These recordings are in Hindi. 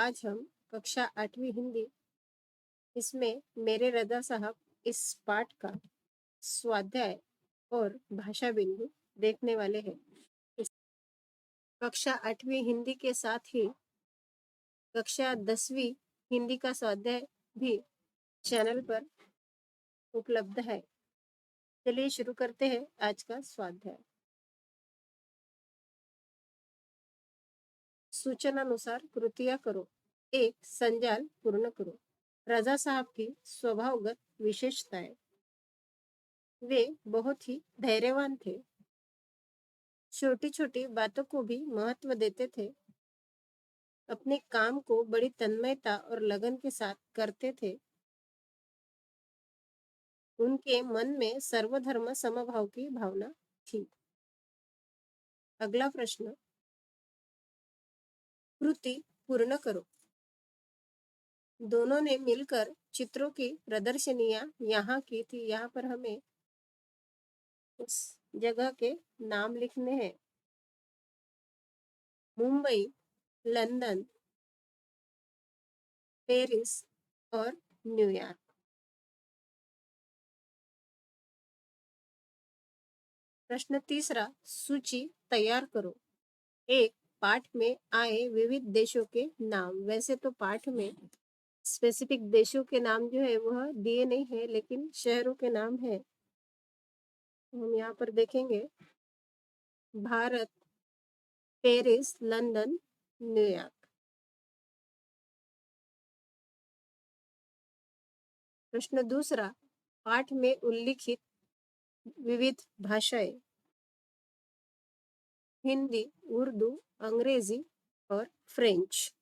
आज हम कक्षा 8वीं हिंदी इसमें मेरे रज़ा साहब इस पाठ का स्वाध्याय और भाषा बिंदु देखने वाले हैं। इस कक्षा 8वीं हिंदी के साथ ही कक्षा 10वीं हिंदी का स्वाध्याय भी चैनल पर उपलब्ध है। चलिए शुरू करते हैं आज का स्वाध्याय। सूचनानुसार कृतियां करो। एक संजाल पूर्ण करो। रज़ा साहब की स्वभावगत विशेषताएं। वे बहुत ही धैर्यवान थे। छोटी छोटी बातों को भी महत्व देते थे। अपने काम को बड़ी तन्मयता और लगन के साथ करते थे। उनके मन में सर्वधर्म समभाव की भावना थी। अगला प्रश्न, कृति पूर्ण करो। दोनों ने मिलकर चित्रों की प्रदर्शनियां यहाँ की थी। यहाँ पर हमें उस जगह के नाम लिखने हैं। मुंबई, लंदन, पेरिस और न्यूयॉर्क। प्रश्न तीसरा, सूची तैयार करो। एक, पाठ में आए विविध देशों के नाम। वैसे तो पाठ में स्पेसिफिक देशों के नाम जो है वह दिए नहीं है, लेकिन शहरों के नाम है। हम यहाँ पर देखेंगे, भारत, पेरिस, लंदन, न्यूयॉर्क। प्रश्न दूसरा, पाठ में उल्लिखित विविध भाषाएं। हिंदी, उर्दू, अंग्रेजी और फ्रेंच।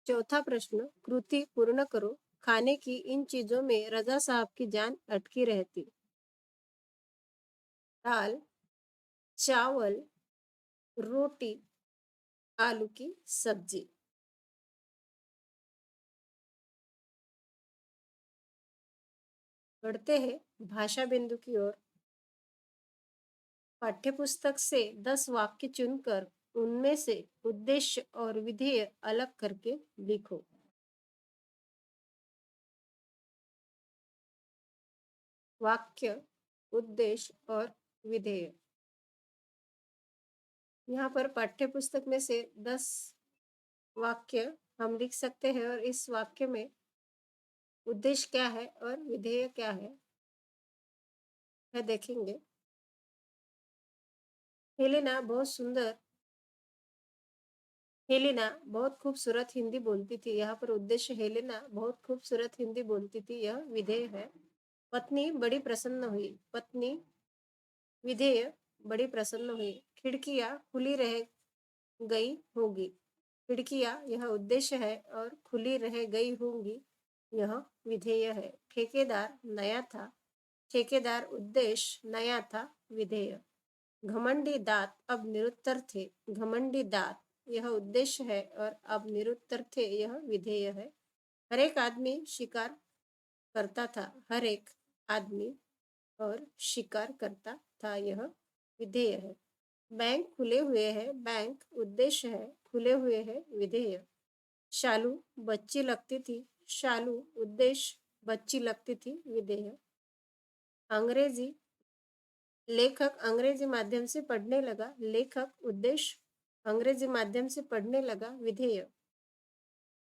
चौथा प्रश्न, कृति पूर्ण करो। खाने की इन चीजों में रज़ा साहब की जान अटकी रहती। दाल, चावल, रोटी, आलू की सब्जी। बढ़ते हैं भाषा बिंदु की ओर। पाठ्यपुस्तक से 10 वाक्य चुनकर उनमें से उद्देश्य और विधेय अलग करके लिखो। वाक्य, उद्देश्य और विधेय। यहाँ पर पाठ्यपुस्तक में से 10 वाक्य हम लिख सकते हैं और इस वाक्य में उद्देश्य क्या है और विधेय क्या है यह देखेंगे। हेलेना बहुत खूबसूरत हिंदी बोलती थी। यहाँ पर उद्देश्य, हेलेना बहुत खूबसूरत हिंदी बोलती थी, यह विधेय है। पत्नी बड़ी प्रसन्न हुई। पत्नी विधेय, बड़ी प्रसन्न हुई। खिड़कियां खुली रह गई होगी। खिड़कियां, यह उद्देश्य है और खुली रह गई होंगी, यह विधेय है। ठेकेदार नया था। ठेकेदार उद्देश्य, नया था विधेय। घमंडी दांत अब निरुत्तर थे। घमंडी दांत, यह उद्देश्य है और अब निरुत्तर थे, यह विधेय है। हर एक आदमी शिकार करता था। हर एक आदमी और शिकार करता था, यह विधेय है। बैंक खुले हुए हैं। बैंक उद्देश्य है, खुले हुए है विधेय। शालू बच्ची लगती थी। शालू उद्देश्य, बच्ची लगती थी विधेय। अंग्रेजी, लेखक अंग्रेजी माध्यम से पढ़ने लगा। लेखक उद्देश्य, अंग्रेजी माध्यम से पढ़ने लगा विधेय।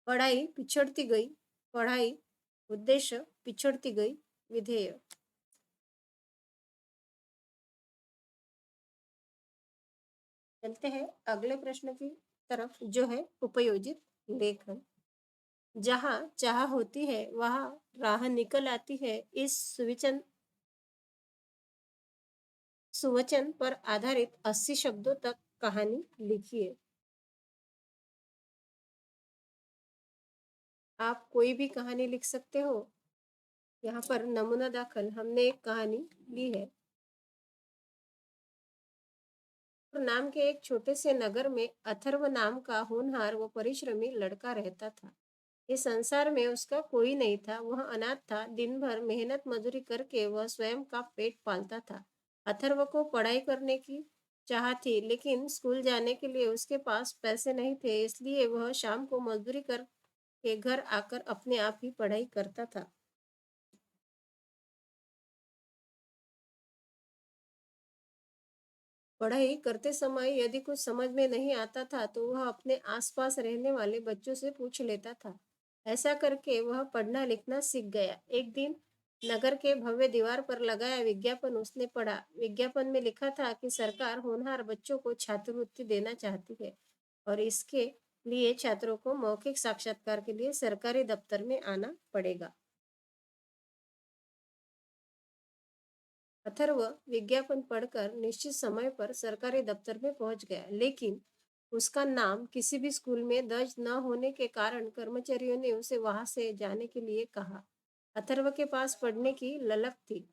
पढ़ाई पिछड़ती गई। पढ़ाई उद्देश्य, पिछड़ती गई विधेय। चलते हैं अगले प्रश्न की तरफ, जो है उपयोजित लेखन। जहाँ चाह होती है वहाँ राह निकल आती है। इस सुवचन पर आधारित 80 शब्दों तक कहानी लिखिए। आप कोई भी कहानी लिख सकते हो। यहाँ पर नमूना दाखल हमने एक कहानी ली है। नाम के एक छोटे से नगर में अथर्व नाम का होनहार व परिश्रमी लड़का रहता था। इस संसार में उसका कोई नहीं था। वह अनाथ था। दिन भर मेहनत मजूरी करके वह स्वयं का पेट पालता था। अथर्व को पढ़ाई करने की चाहा थी, लेकिन स्कूल जाने के लिए उसके पास पैसे नहीं थे, इसलिए वह शाम को मजदूरी करके घर आकर अपने आप ही पढ़ाई करता था। पढ़ाई करते समय यदि कुछ समझ में नहीं आता था, तो वह अपने आसपास रहने वाले बच्चों से पूछ लेता था। ऐसा करके वह पढ़ना लिखना सीख गया। एक दिन नगर के भव्य दीवार पर लगाया विज्ञापन उसने पढ़ा। विज्ञापन में लिखा था कि सरकार होनहार बच्चों को छात्रवृत्ति देना चाहती है और इसके लिए छात्रों को मौखिक साक्षात्कार के लिए सरकारी दफ्तर में आना पड़ेगा। अथर्व विज्ञापन पढ़कर निश्चित समय पर सरकारी दफ्तर में पहुंच गया, लेकिन उसका नाम किसी भी स्कूल में दर्ज न होने के कारण कर्मचारियों ने उसे वहां से जाने के लिए कहा। अथर्व के पास पढ़ने की ललक थी।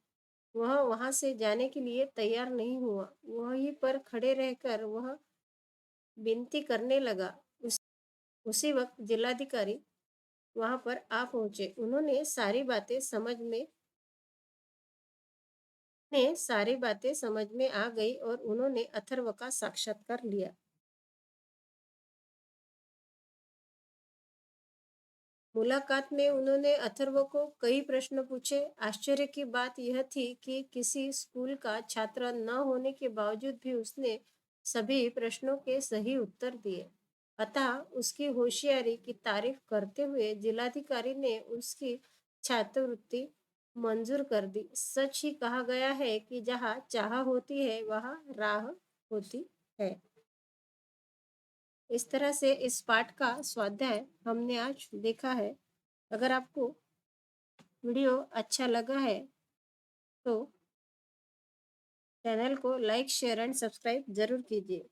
वह वहां से जाने के लिए तैयार नहीं हुआ। वहीं पर खड़े रहकर वह विनती करने लगा। उसी वक्त जिलाधिकारी वहां पर आ पहुंचे। सारी बातें समझ में आ गई और उन्होंने अथर्व का साक्षात्कार लिया। मुलाकात में उन्होंने अथर्व को कई प्रश्न पूछे। आश्चर्य की बात यह थी कि किसी स्कूल का छात्र न होने के बावजूद भी उसने सभी प्रश्नों के सही उत्तर दिए। अतः उसकी होशियारी की तारीफ करते हुए जिलाधिकारी ने उसकी छात्रवृत्ति मंजूर कर दी। सच ही कहा गया है कि जहाँ चाह होती है वहाँ राह होती है। इस तरह से इस पाठ का स्वाध्याय हमने आज देखा है। अगर आपको वीडियो अच्छा लगा है तो चैनल को लाइक शेयर एंड सब्सक्राइब जरूर कीजिए।